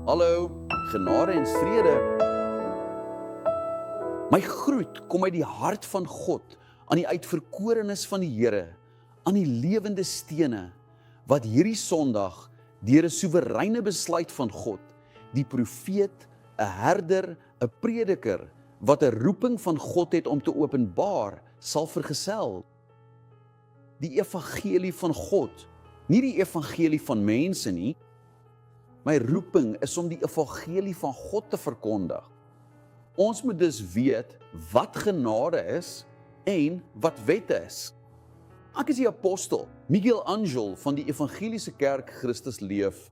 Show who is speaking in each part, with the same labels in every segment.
Speaker 1: Hallo, genade en vrede. My groet kom uit die hart van God, aan die uitverkorenes van die Here, aan die lewende stene, wat hierdie Sondag, deur 'n soewereine besluit van God, die profeet, 'n herder, 'n prediker, wat 'n roeping van God het om te openbaar, sal vergesel. Die evangelie van God, nie die evangelie van mense nie. My roeping is om die evangelie van God te verkondig. Ons moet dus weet wat genade is en wat wette is. Ek is die apostel, Miguel Angel van die Evangeliese Kerk Christus Leef.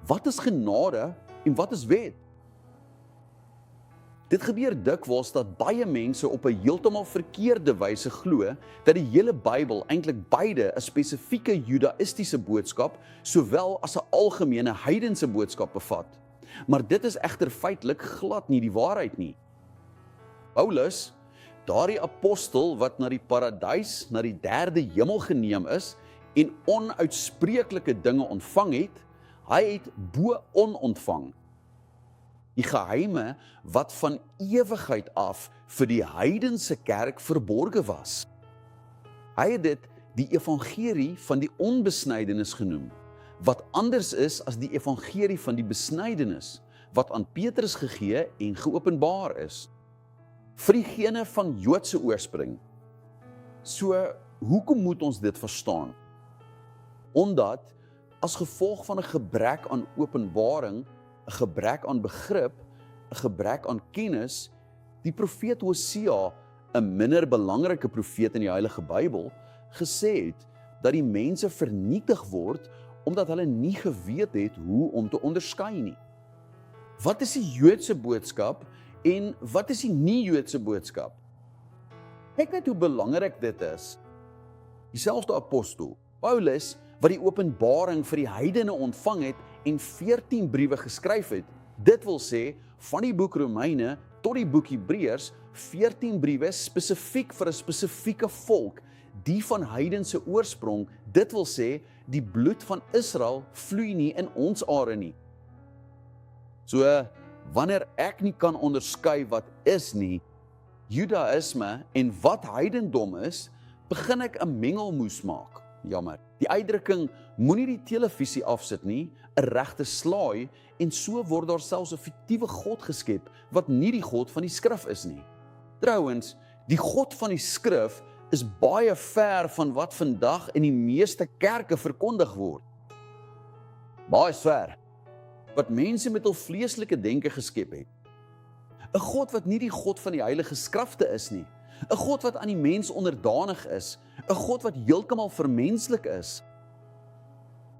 Speaker 1: Wat is genade en wat is wet? Dit gebeur dikwels dat baie mense op 'n heeltemal verkeerde wyse glo dat die hele Bybel eintlik beide 'n spesifieke judaïstiese boodskap sowel as 'n algemene heidense boodskap bevat. Maar dit is egter feitelik glad nie die waarheid nie. Paulus, daardie apostel wat na die paradys, na die derde hemel geneem is en onuitspreeklike dinge ontvang het, hy het bo onontvang. Die geheime wat van ewigheid af vir die heidense kerk verborge was. Hy het dit die evangelie van die onbesnydenis genoem, wat anders is as die evangelie van die besnydenis, wat aan Petrus gegee en geopenbaar is. Vir diegene van Joodse oorspring. So, hoekom moet ons dit verstaan? Omdat, as gevolg van 'n gebrek aan openbaring, 'n gebrek aan begrip, 'n gebrek aan kennis, die profeet Hosea, 'n minder belangrike profeet in die Heilige Bybel, gesê het dat die mense vernietig word omdat hulle nie geweet het hoe om te onderskei nie. Wat is die Joodse boodskap en wat is die nie-Joodse boodskap? Kyk net hoe belangrik dit is. Dieselfde apostel, Paulus, wat die openbaring vir die heidene ontvang het en 14 briewe geskryf het. Dit wil sê, van die boek Romeine tot die boek Hebreërs, 14 briewe spesifiek vir 'n spesifieke volk, die van heidense oorsprong, dit wil sê, die bloed van Israel vloei nie in ons are nie. So, wanneer ek nie kan onderskei wat is nie, Judaïsme en wat heidendom is, begin ek 'n mengelmoes maak. Jammer. Die uitdrukking, moenie die televisie afsit nie, 'n regte slaai, en so word daar selfs 'n fiktiewe God geskep, wat nie die God van die skrif is nie. Trouwens, die God van die skrif is baie ver van wat vandag in die meeste kerke verkondig word. Baie ver. Wat mense met hul vleeslike denke geskep het. 'n God wat nie die God van die heilige skrifte is nie. 'n God wat aan die mens onderdanig is. 'n God wat heeltemal vermenslik is.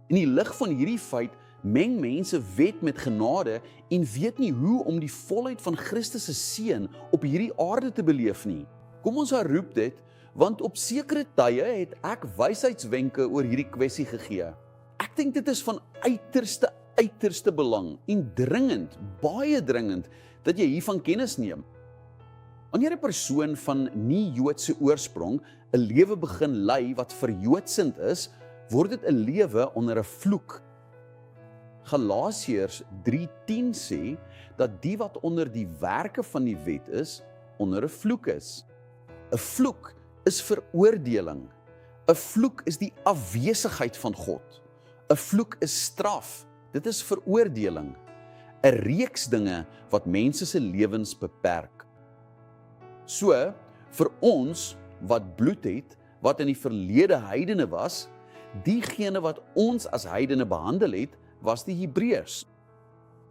Speaker 1: In die lig van hierdie feit meng mense wet met genade en weet nie hoe om die volheid van Christus se seën op hierdie aarde te beleef nie. Kom ons herroep dit, want op sekere tye het ek wysheidswenke oor hierdie kwessie gegee. Ek dink dit is van uiterste belang en dringend, baie dringend, dat jy hiervan kennis neem. Wanneer 'n persoon van nie-Joodse oorsprong 'n lewe begin lei wat verjoodsend is, word dit 'n lewe onder 'n vloek. Galasiërs 3:10 sê dat die wat onder die werke van die wet is, onder 'n vloek is. 'n Vloek is veroordeling. 'n Vloek is die afwesigheid van God. 'n Vloek is straf. Dit is veroordeling. 'n Reeks dinge wat mense se lewens beperk. So, vir ons wat bloed het, wat in die verlede heidene was, diegene wat ons as heidene behandel het, was die Hebreërs.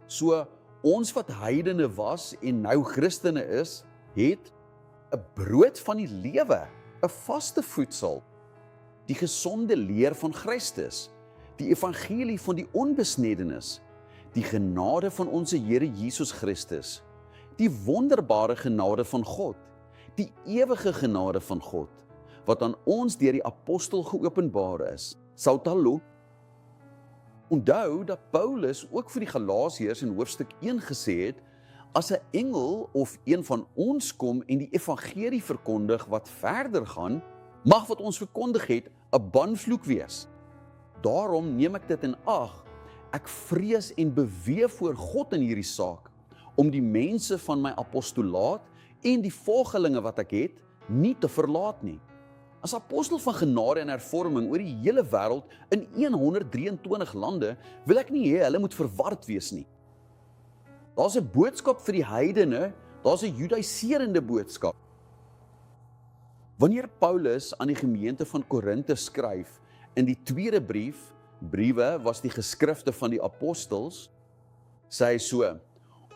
Speaker 1: So, ons wat heidene was en nou Christene is, het 'n brood van die lewe, 'n vaste voedsel, die gesonde leer van Christus, die evangelie van die onbesnedenis, die genade van ons Here Jesus Christus, die wonderbare genade van God, die ewige genade van God, wat aan ons deur die apostel geopenbaar is. Sautalo. Onthou dat Paulus ook vir die Galasiërs in hoofstuk 1 gesê het, as 'n engel of een van ons kom en die evangelie verkondig wat verder gaan, mag wat ons verkondig het 'n banvloek wees. Daarom neem ek dit in ag ek vrees en beweeg voor God in hierdie saak, om die mense van my apostolaat en die volgelinge wat ek het, nie te verlaat nie. As apostel van genade en hervorming oor die hele wêreld in 123 lande, wil ek nie hê hulle moet verward wees nie. Daar's 'n boodskap vir die heidene, daar's 'n judaiserende boodskap. Wanneer Paulus aan die gemeente van Korinthe skryf, in die tweede briewe was die geskrifte van die apostels, sê hy so,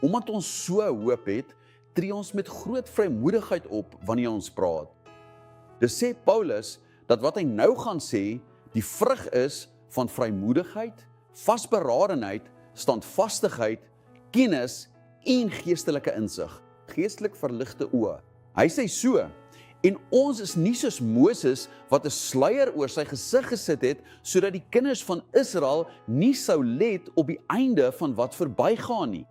Speaker 1: omdat ons so hoop het, tree ons met groot vrymoedigheid op wanneer ons praat. Dus sê Paulus, dat wat hy nou gaan sê, die vrug is van vrymoedigheid, vasberadenheid, standvastigheid, kennis en geestelike insig, geestelik verligte oë. Hy sê so, en ons is nie soos Moses wat 'n sluier oor sy gesig gesit het, sodat die kinders van Israel nie sou let op die einde van wat verbygaan nie.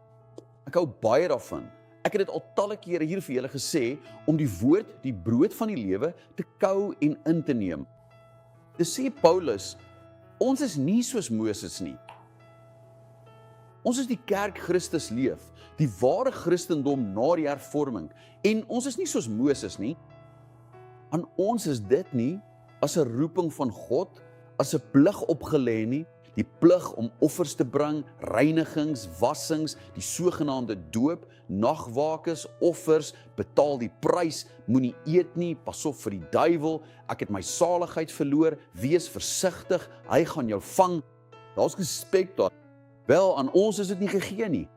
Speaker 1: Ek hou baie daarvan. Ek het dit al talle kere hier vir julle gesê, om die woord, die brood van die lewe, te kou en in te neem. Dis sê Paulus, ons is nie soos Moses nie. Ons is die kerk Christus leef, die ware Christendom na die hervorming, en ons is nie soos Moses nie. Aan ons is dit nie as 'n roeping van God, as 'n plig opgelê nie, die plig om offers te bring, reinigings, wassings, die sogenaamde doop, nagwakes, offers, betaal die prys, moenie eet nie, pas op vir die duiwel, ek het my saligheid verloor, wees versigtig, hy gaan jou vang. Daar's respek daar. Wel, aan ons is dit nie gegee nie.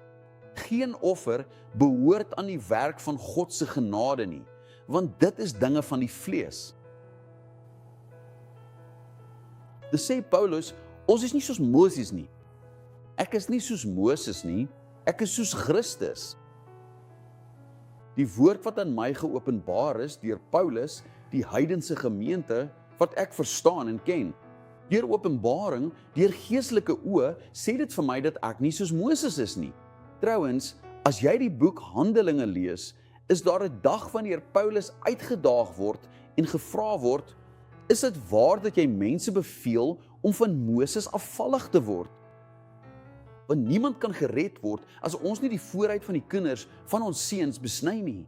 Speaker 1: Geen offer behoort aan die werk van God se genade nie, want dit is dinge van die vlees. Dis sê Paulus, ons is nie soos Moses nie. Ek is nie soos Moses nie, ek is soos Christus. Die woord wat aan my geopenbaar is deur Paulus, die heidense gemeente, wat ek verstaan en ken. Deur openbaring, deur geestelike oë, sê dit vir my dat ek nie soos Moses is nie. Trouwens, as jy die boek Handelinge lees, is daar 'n dag wanneer Paulus uitgedaag word en gevra word, is dit waar dat jy mense beveel om van Moses afvallig te word? Want niemand kan gered word as ons nie die vooruit van die kinders van ons seuns besny nie.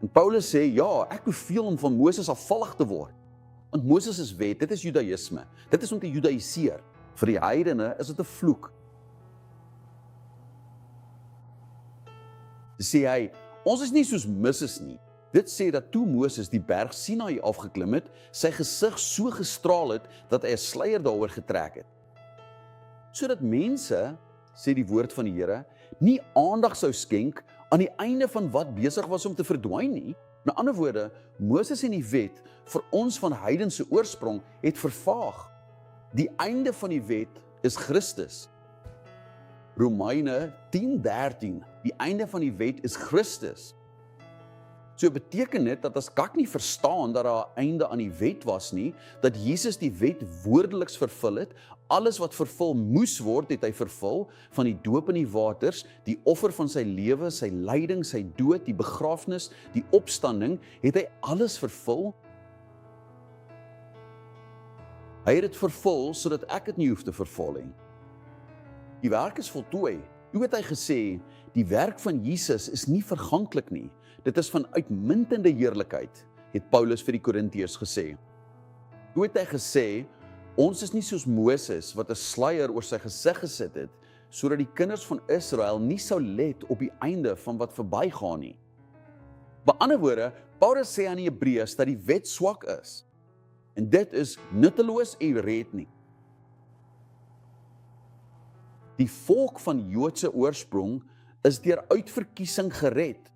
Speaker 1: En Paulus sê, ja, ek beveel om van Moses afvallig te word. Want Moses is wet, dit is Judaïsme. Dit is om te judaiseer. Vir die heidene is dit 'n vloek. Sê hy, ons is nie soos Moses nie. Dit sê dat toe Moses die berg Sinaï afgeklim het, sy gesig so gestraal het, dat hy 'n sluier daaroor getrek het. Sodat mense, sê die woord van die Here, nie aandag sou skenk aan die einde van wat besig was om te verdwyn nie. Met ander woorde, Moses en die wet, vir ons van heidense oorsprong, het vervaag. Die einde van die wet is Christus. Romeine 10:13, die einde van die wet is Christus. So beteken dit dat as ek nie verstaan dat daar 'n einde aan die wet was nie, dat Jesus die wet woordeliks vervul het, alles wat vervul moes word, het hy vervul, van die doop in die waters, die offer van sy lewe, sy lyding, sy dood, die begrafnis, die opstanding, het hy alles vervul. Hy het dit vervul, sodat ek het nie hoef te vervul nie. Die werk is voltooi. Toe het hy gesê, die werk van Jesus is nie verganklik nie. Dit is van uitmuntende heerlikheid, het Paulus vir die Korintiërs gesê. Toe het hy gesê, ons is nie soos Moses, wat 'n sluier oor sy gesig gesit het, sodat die kinders van Israel nie sou let op die einde van wat verbygaan nie. Met ander woorde, Paulus sê aan die Hebreërs dat die wet swak is, en dit is nutteloos en red nie. Die volk van Joodse oorsprong is deur uitverkiesing gered.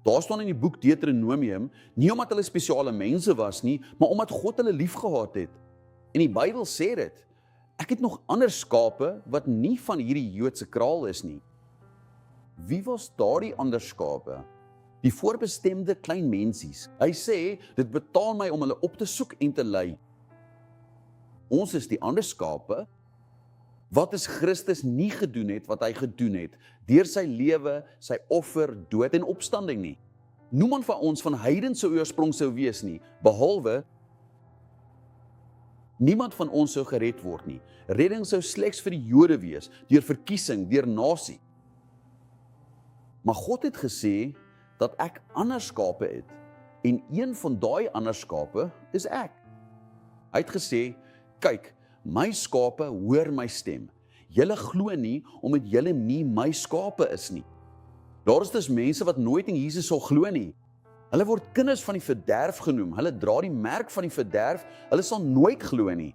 Speaker 1: Daar staan in die boek Deuteronomium, nie omdat hulle spesiale mense was nie, maar omdat God hulle liefgehad het. En die Bybel sê dit, ek het nog ander skape wat nie van hierdie Joodse kraal is nie. Wie was daardie ander skape? Die voorbestemde klein mensies. Hy sê, dit betaal my om hulle op te soek en te lei. Ons is die ander skape. Wat is Christus nie gedoen het, wat hy gedoen het, deur sy lewe, sy offer, dood en opstanding nie. Niemand van ons van heidense oorsprong sou wees nie, behalwe Niemand van ons sou gered word nie. Redding sou slegs vir die Jode wees, deur verkiesing, deur nasie. Maar God het gesê dat ek ander skape het, en een van daai ander skape is ek. Hy het gesê, kyk, my skape hoor my stem. Julle glo nie, omdat julle nie my skape is nie. Daar is dus mense wat nooit in Jesus sal glo nie. Hulle word kinders van die verderf genoem, hulle dra die merk van die verderf, hulle sal nooit glo nie.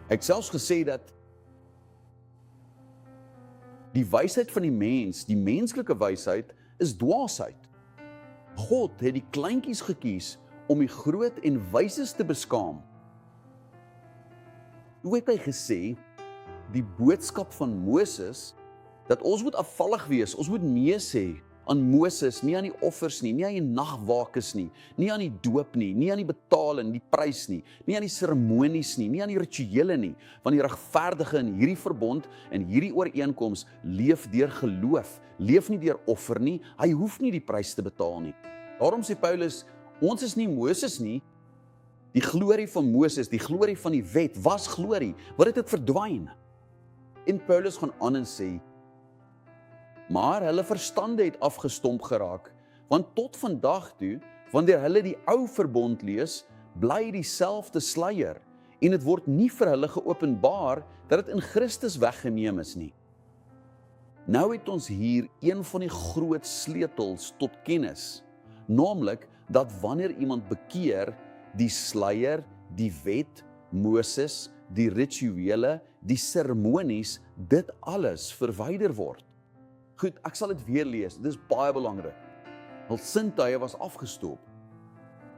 Speaker 1: Ek het selfs gesê dat die wysheid van die mens, die menslike wysheid, is dwaasheid. God het die kleintjies gekies om die groot en wyses te beskaam. Hoe het hy gesê, die boodskap van Moses, dat ons moet afvallig wees, ons moet nee sê aan Moses, nie aan die offers nie, nie aan die nagwakes nie, nie aan die doop nie, nie aan die betaling, die prys nie, nie aan die seremonies nie, nie aan die rituele nie, want die regverdige in hierdie verbond en hierdie ooreenkoms leef deur geloof, leef nie deur offer nie, hy hoef nie die prys te betaal nie. Daarom sê Paulus, ons is nie Moses nie, die glorie van Moses, die glorie van die wet was glorie, wat het dit verdwyn? En Paulus gaan aan en sê, maar hulle verstande het afgestomp geraak, want tot vandag toe, wanneer hulle die ou verbond lees, bly dieselfde sluier, en dit word nie vir hulle geopenbaar, dat dit in Christus weggeneem is nie. Nou het ons hier een van die groot sleutels tot kennis, naamlik dat wanneer iemand bekeer, die sluier, die wet, Moses, die rituele, die seremonies, dit alles verwyder word. Goed, ek sal dit weer lees, dit is baie belangrik. Hul sintuie was afgestop.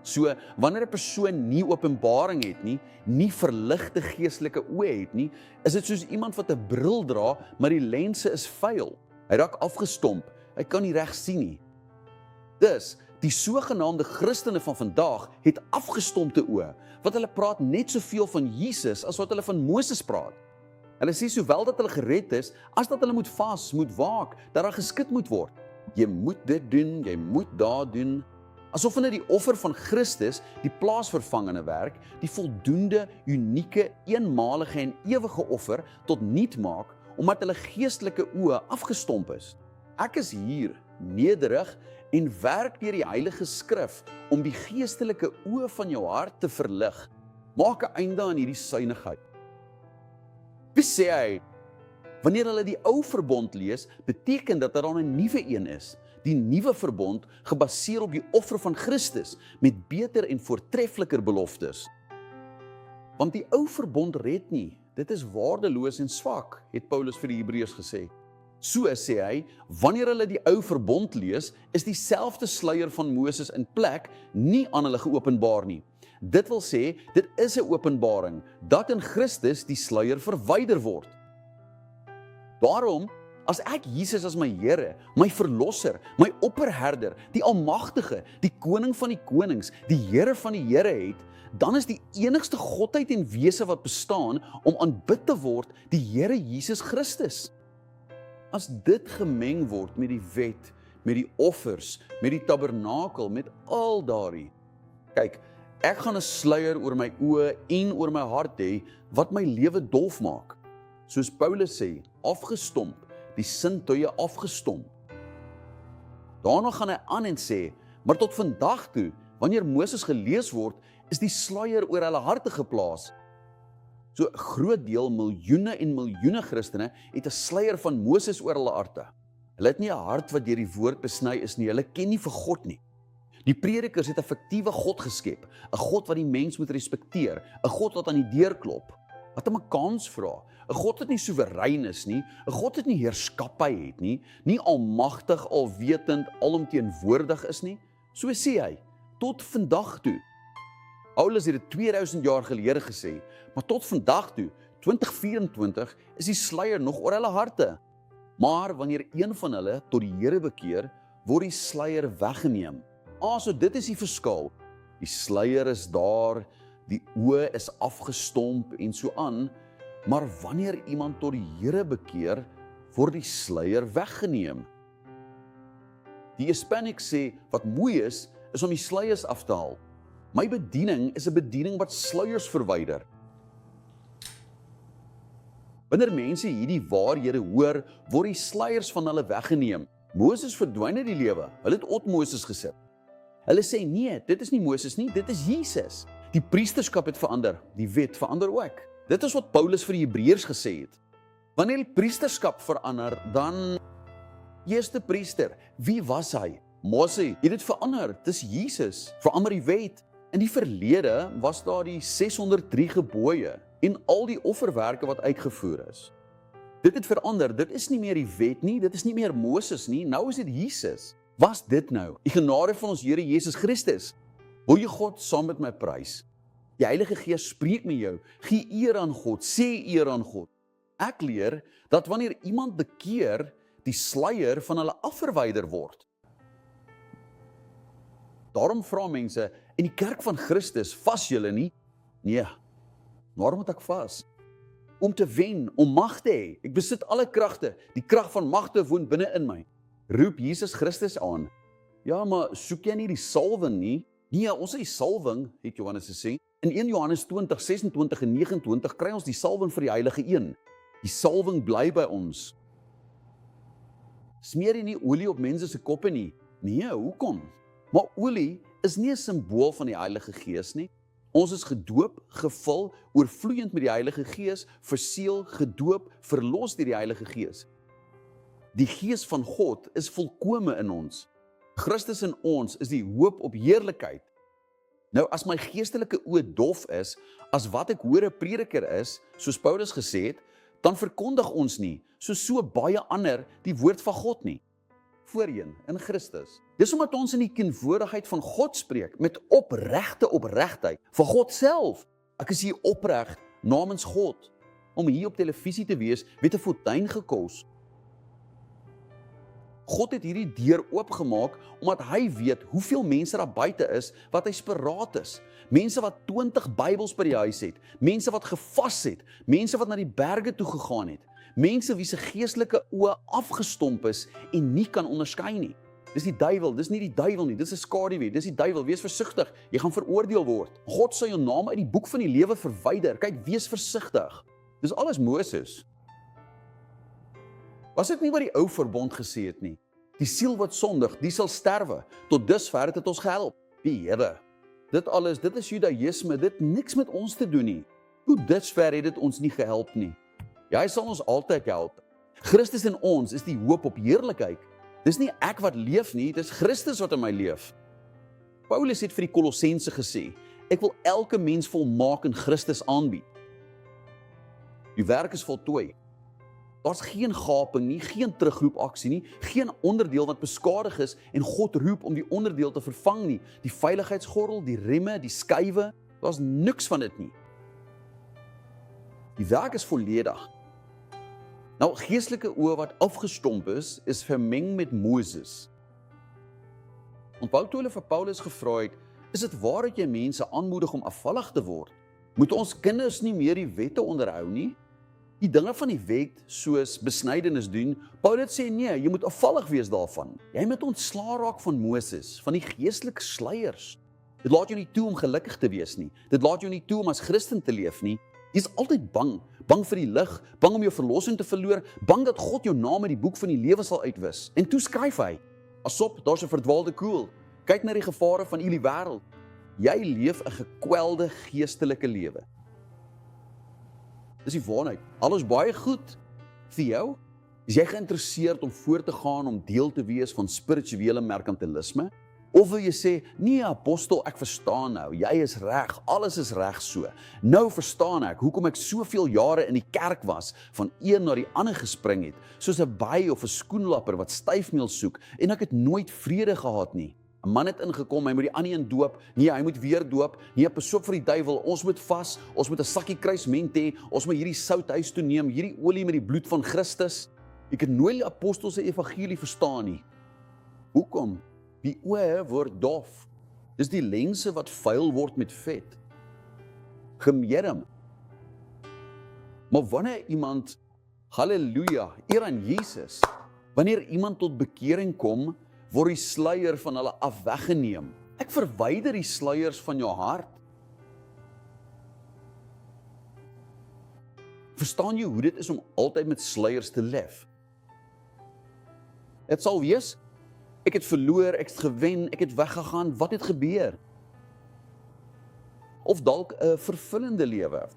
Speaker 1: So, wanneer 'n persoon nie openbaring het nie, nie verligte geestelike oë het nie, is dit soos iemand wat 'n bril dra, maar die lense is vuil. Hy raak afgestomp, hy kan nie reg sien nie. Dus, die sogenaamde Christene van vandag het afgestompte oë, want hulle praat net soveel van Jesus as wat hulle van Moses praat. Hulle sê sowel dat hulle gered is, as dat hulle moet vas, moet waak, dat daar geskit moet word. Jy moet dit doen, jy moet daar doen. Asof hulle die offer van Christus, die plaasvervangende werk, die voldoende, unieke, eenmalige en ewige offer tot niet maak, omdat hulle geestelike oë afgestomp is. Ek is hier, nederig, en werk deur die Heilige Skrif, om die geestelike oë van jou hart te verlig. Maak 'n einde aan hierdie suinigheid. Wie sê hy, wanneer hulle die ou verbond lees, beteken dat daar 'n nuwe een is. Die nuwe verbond gebaseer op die offer van Christus, met beter en voortreffeliker beloftes. Want die ou verbond red nie, dit is waardeloos en swak, het Paulus vir die Hebreërs gesê. So sê hy, wanneer hulle die ou verbond lees, is dieselfde sluier van Moses in plek nie aan hulle geopenbaar nie. Dit wil sê, dit is 'n openbaring, dat in Christus die sluier verwyder word. Daarom, as ek Jesus as my Here, my Verlosser, my opperherder, die Almagtige, die Koning van die konings, die Here van die Here het, dan is die enigste godheid en wese wat bestaan om aanbid te word, die Here Jesus Christus. As dit gemeng word met die wet, met die offers, met die tabernakel, met al daardie, kyk, ek gaan 'n sluier oor my oë en oor my hart hê, wat my lewe dolf maak. Soos Paulus sê, afgestomp, die sintuie afgestomp. Daarna gaan hy aan en sê, maar tot vandag toe, wanneer Moses gelees word, is die sluier oor hulle harte geplaas. So 'n groot deel, miljoene en miljoene Christene, het 'n sluier van Moses oor hulle harte. Hulle het nie 'n hart wat deur die woord besny is nie, hulle ken nie vir God nie. Die predikers het 'n fiktiewe God geskep, 'n God wat die mens moet respekteer, 'n God wat aan die deur klop, wat hom 'n kans vra, 'n God wat nie soewerein is nie, 'n God wat nie heerskappy het nie, nie almagtig, alwetend, alomteenwoordig is nie. So sê hy, tot vandag toe. Paulus het dit 2000 jaar gelede gesê, maar tot vandag toe, 2024, is die sluier nog oor hulle harte. Maar wanneer een van hulle tot die Here bekeer, word die sluier weggeneem. So dit is die verskil. Die sluier is daar, die oë is afgestomp en so aan, maar wanneer iemand tot die Here bekeer, word die sluier weggeneem. Die Hispanic sê, wat mooi is om die sluiers af te haal. My bediening is 'n bediening wat sluiers verwyder. Wanneer mense hierdie waarhede hoor, word die sluiers van hulle weggeneem. Moses verdwyn uit die lewe. Hulle het op Moses gesit. Hulle sê nee, dit is nie Moses nie, dit is Jesus. Die priesterskap het verander, die wet verander ook. Dit is wat Paulus vir die Hebreërs gesê het. Wanneer die priesterskap verander, dan eerste priester, wie was hy? Moses het dit verander, dit is Jesus, verander die wet. In die verlede was daar die 603 gebooie en al die offerwerke wat uitgevoer is. Dit het verander, dit is nie meer die wet nie, dit is nie meer Moses nie, nou is dit Jesus. Was dit nou? Die genade van ons Here Jesus Christus. Wil jy God saam met my prys? Die Heilige Gees spreek met jou, gee eer aan God, sê eer aan God. Ek leer dat wanneer iemand bekeer, die sluier van hulle afverwyder word. Daarom vra mense, in die kerk van Christus, vas julle nie? Nee, waarom moet ek vas? Om te wen, om mag te hê. Ek besit alle kragte, die krag van magte woon binne in my. Roep Jesus Christus aan. Ja, maar soek jy nie die salwing nie? Nee, ons het die salwing, het Johannes gesê. In 1 Johannes 20, 26 en 29 kry ons die salwing vir die Heilige Een. Die salwing bly by ons. Smeer jy nie olie op mense se koppe nie? Nee, hoekom? Maar olie is nie 'n simbool van die Heilige Gees nie. Ons is gedoop, gevul, oorvloeiend met die Heilige Gees, verseël, gedoop, verlos deur die Heilige Gees. Die Gees van God is volkome in ons. Christus in ons is die hoop op heerlikheid. Nou, as my geestelike oë dof is, as wat ek hoor 'n prediker is, soos Paulus gesê het, dan verkondig ons nie, soos so baie ander, die woord van God nie. Voorheen, in Christus. Dis omdat ons in die teenwoordigheid van God spreek, met opregtheid, van God self. Ek is hier opreg, namens God. Om hier op televisie te wees, het 'n fortuin gekos. God het hierdie deur oopgemaak, omdat hy weet hoeveel mense daar buite is, wat hy speraat is. Mense wat 20 Bybels by die huis het, mense wat gevas het, mense wat na die berge toe gegaan het, mense wie se geestelike oë afgestomp is en nie kan onderskei nie. Dis die duiwel, dis nie die duiwel nie, dis 'n skaduwee, dis die duiwel, wees versigtig, jy gaan veroordeel word. God sal jou naam uit die boek van die lewe verwyder, kyk, wees versigtig. Dis alles Moses. Was dit nie wat die ou verbond gesê het nie? Die siel wat sondig, die sal sterwe. Tot dusver het dit ons gehelp. Die Here. Dit alles, dit is Judaïsme, dit niks met ons te doen nie. Tot dusver het dit ons nie gehelp nie. Ja, hy sal ons altyd help. Christus in ons is die hoop op heerlikheid. Dis nie ek wat leef nie, dis Christus wat in my leef. Paulus het vir die Kolossense gesê, ek wil elke mens volmaak in Christus aanbied. Die werk is voltooi. Daar's geen gaping nie, geen terugroepaksie nie, geen onderdeel wat beskadig is en God roep om die onderdeel te vervang nie. Die veiligheidsgordel, die remme, die skuwe, daar's niks van dit nie. Die werk is volledig. Nou, geestelike oë wat afgestomp is vermeng met Moses. Onthou toe hulle vir Paulus gevra het, is dit waar dat jy mense aanmoedig om afvallig te word? Moet ons kinders nie meer die wette onderhou nie? Die dinge van die wet, soos besnydenis doen, Paulus sê nee, jy moet afvallig wees daarvan. Jy moet ontslaa raak van Moses, van die geestelike sluiers. Dit laat jou nie toe om gelukkig te wees nie. Dit laat jou nie toe om as Christen te leef nie. Jy is altyd bang vir die lig, bang om jou verlossing te verloor, bang dat God jou naam uit die boek van die lewe sal uitwis. En toe skryf hy, asop, daar's 'n verdwaalde koel. Kyk na die gevare van hierdie wêreld. Jy leef 'n gekwelde geestelike lewe. Dis die waarheid. Alles baie goed vir jou. Is jy geïnteresseerd om voort te gaan om deel te wees van spirituele merkantilisme? Of wil jy sê, nee apostel, ek verstaan nou, jy is reg, alles is reg so. Nou verstaan ek, hoekom ek soveel jare in die kerk was, van een na die ander gespring het, soos 'n by of 'n skoenlapper wat styfmeel soek, en ek het nooit vrede gehad nie. 'n Man het ingekom, hy moet die ander een doop, nee, hy moet weer doop, nee, pas op vir die duiwel, ons moet vas, ons moet 'n sakkie kruisment hê, ons moet hierdie sout huis toe neem, hierdie olie met die bloed van Christus. Ek het nooit die apostel se evangelie verstaan nie. Hoekom? Die oë word dof. Dis die lense wat vuil word met vet. Gemeerm. Maar wanneer iemand, halleluja, eer aan Jesus, wanneer iemand tot bekering kom, word die sluier van hulle af weggeneem. Ek verwyder die sluiers van jou hart. Verstaan jy hoe dit is om altyd met sluiers te leef? Dit sal wees, ek het verloor, ek het gewen, ek het weggegaan, wat het gebeur? Of dalk 'n vervullende lewe.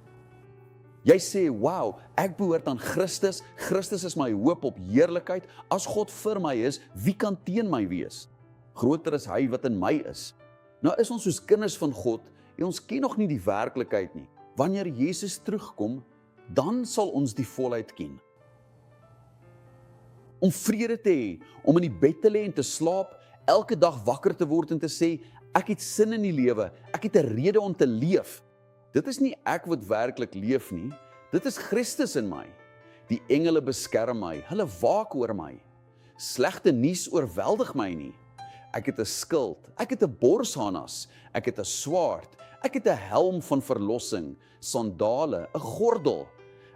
Speaker 1: Jy sê, wow, ek behoort aan Christus, Christus is my hoop op heerlikheid, as God vir my is, wie kan teen my wees? Groter is hy wat in my is. Nou is ons soos kinders van God, en ons ken nog nie die werklikheid nie. Wanneer Jesus terugkom, dan sal ons die volheid ken. Om vrede te hê, om in die bed te lê en te slaap, elke dag wakker te word en te sê, ek het sin in die lewe, ek het 'n rede om te leef. Dit is nie ek wat werklik leef nie, dit is Christus in my. Die engele beskerm my, hulle waak oor my. Slegte nuus oorweldig my nie. Ek het 'n skild, ek het 'n borsharnas, ek het 'n swaard, ek het 'n helm van verlossing, sandale, 'n gordel.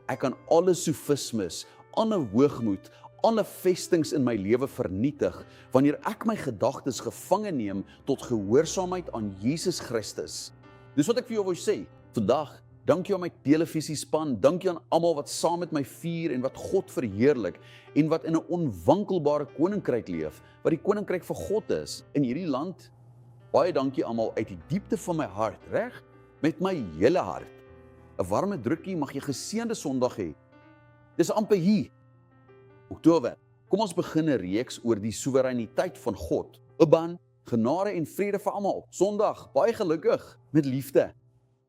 Speaker 1: Ek kan alle sofismes, alle hoogmoed, alle vestings in my lewe vernietig, wanneer ek my gedagtes gevange neem tot gehoorsaamheid aan Jesus Christus. Dis wat ek vir jou wou sê. Vandag, dankie aan my televisiespan, dankie aan almal wat saam met my vier en wat God verheerlik en wat in 'n onwankelbare koninkryk leef, wat die koninkryk vir God is in hierdie land. Baie dankie almal uit die diepte van my hart, reg? Met my hele hart. 'n Warme drukkie, mag jy geseënde Sondag hê. Dis amper hier. Oktober. Kom ons begin 'n reeks oor die soewereiniteit van God. 'n Band, genade en vrede vir almal. Sondag, baie gelukkig met liefde.